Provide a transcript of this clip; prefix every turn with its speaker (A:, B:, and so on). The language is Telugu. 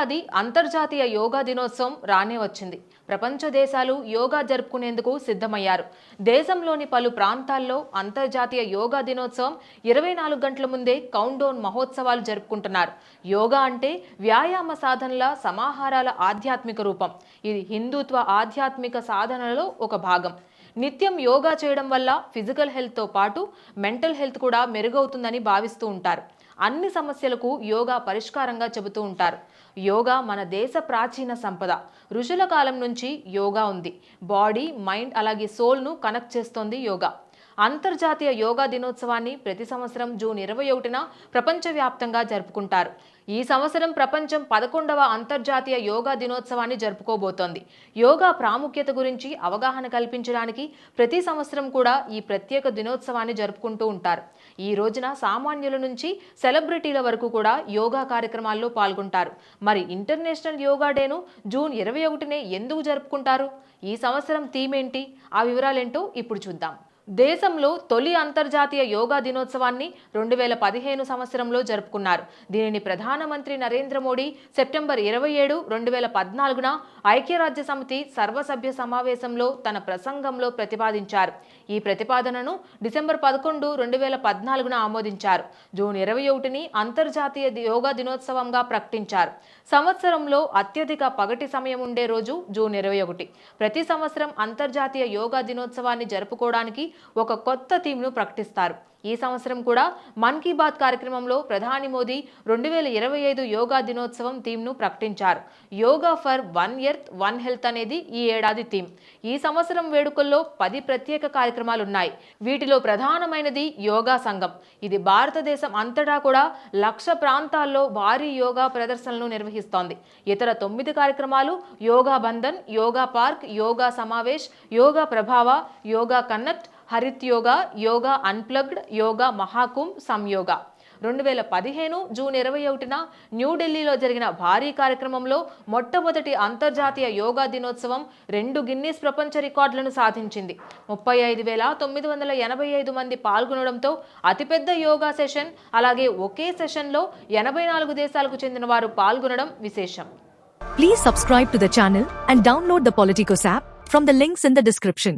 A: ఏడాది అంతర్జాతీయ యోగా దినోత్సవం రానే వచ్చింది. ప్రపంచ దేశాలు యోగా జరుపుకునేందుకు సిద్ధమయ్యారు. దేశంలోని పలు ప్రాంతాల్లో అంతర్జాతీయ యోగా దినోత్సవం 24 గంటల ముందే కౌంట్డౌన్ మహోత్సవాలు జరుపుకుంటున్నారు. యోగా అంటే వ్యాయామ సాధనల సమాహారాల ఆధ్యాత్మిక రూపం. ఇది హిందుత్వ ఆధ్యాత్మిక సాధనలో ఒక భాగం. నిత్యం యోగా చేయడం వల్ల ఫిజికల్ హెల్త్తో పాటు మెంటల్ హెల్త్ కూడా మెరుగవుతుందని భావిస్తూ ఉంటారు. అన్ని సమస్యలకు యోగా పరిష్కారంగా చెబుతూ ఉంటారు. యోగా మన దేశ ప్రాచీన సంపద. ఋషుల కాలం నుంచి యోగా ఉంది. బాడీ, మైండ్ అలాగే సోల్ను కనెక్ట్ చేస్తోంది యోగా. అంతర్జాతీయ యోగా దినోత్సవాన్ని ప్రతి సంవత్సరం జూన్ 21న ప్రపంచవ్యాప్తంగా జరుపుకుంటారు. ఈ సంవత్సరం ప్రపంచం 11వ అంతర్జాతీయ యోగా దినోత్సవాన్ని జరుపుకోబోతోంది. యోగా ప్రాముఖ్యత గురించి అవగాహన కల్పించడానికి ప్రతి సంవత్సరం కూడా ఈ ప్రత్యేక దినోత్సవాన్ని జరుపుకుంటూ ఉంటారు. ఈ రోజున సామాన్యుల నుంచి సెలబ్రిటీల వరకు కూడా యోగా కార్యక్రమాల్లో పాల్గొంటారు. మరి ఇంటర్నేషనల్ యోగా డేను జూన్ 21నే ఎందుకు జరుపుకుంటారు? ఈ సంవత్సరం థీమ్ ఏంటి? ఆ వివరాలేంటో ఇప్పుడు చూద్దాం. దేశంలో తొలి అంతర్జాతీయ యోగా దినోత్సవాన్ని 2015 సంవత్సరంలో జరుపుకున్నారు. దీనిని ప్రధానమంత్రి నరేంద్ర మోడీ సెప్టెంబర్ 27, 2014న ఐక్యరాజ్య సమితి సర్వసభ్య సమావేశంలో తన ప్రసంగంలో ప్రతిపాదించారు. ఈ ప్రతిపాదనను డిసెంబర్ 11, 2014న ఆమోదించారు. జూన్ 21ని అంతర్జాతీయ యోగా దినోత్సవంగా ప్రకటించారు. సంవత్సరంలో అత్యధిక పగటి సమయం ఉండే రోజు జూన్ 21. ప్రతి సంవత్సరం అంతర్జాతీయ యోగా దినోత్సవాన్ని జరుపుకోవడానికి ఒక కొత్త థీమ్ను ప్రకటిస్తారు. ఈ సంవత్సరం కూడా మన్ కీ బాత్ కార్యక్రమంలో ప్రధాని మోదీ 2025 యోగా దినోత్సవం థీమ్ను ప్రకటించారు. Yoga for one earth one health అనేది ఈ ఏడాది థీమ్. ఈ సంవత్సరం వేడుకల్లో 10 ప్రత్యేక కార్యక్రమాలు ఉన్నాయి. వీటిలో ప్రధానమైనది యోగా సంఘం. ఇది భారతదేశం అంతటా కూడా 1,00,000 ప్రాంతాల్లో భారీ యోగా ప్రదర్శనలు నిర్వహిస్తోంది. ఇతర 9 కార్యక్రమాలు Yoga Bandhan, Yoga Park, Yoga Samavesh, Yoga Prabhav, Yoga Connect, Harit Yoga, Yoga Unplugged, Yoga Mahakumbh, Samyoga. 2015 June 21న న్యూఢిల్లీలో జరిగిన భారీ కార్యక్రమంలో మొట్టమొదటి అంతర్జాతీయ యోగా దినోత్సవం 2 గిన్నీస్ ప్రపంచ రికార్డులను సాధించింది. 35,985 మంది పాల్గొనడంతో అతిపెద్ద యోగా సెషన్. అలాగే ఒకే సెషన్లో 84 దేశాలకు చెందిన వారు పాల్గొనడం విశేషం.
B: Please subscribe to the channel and download the Politicos app from the links in the description.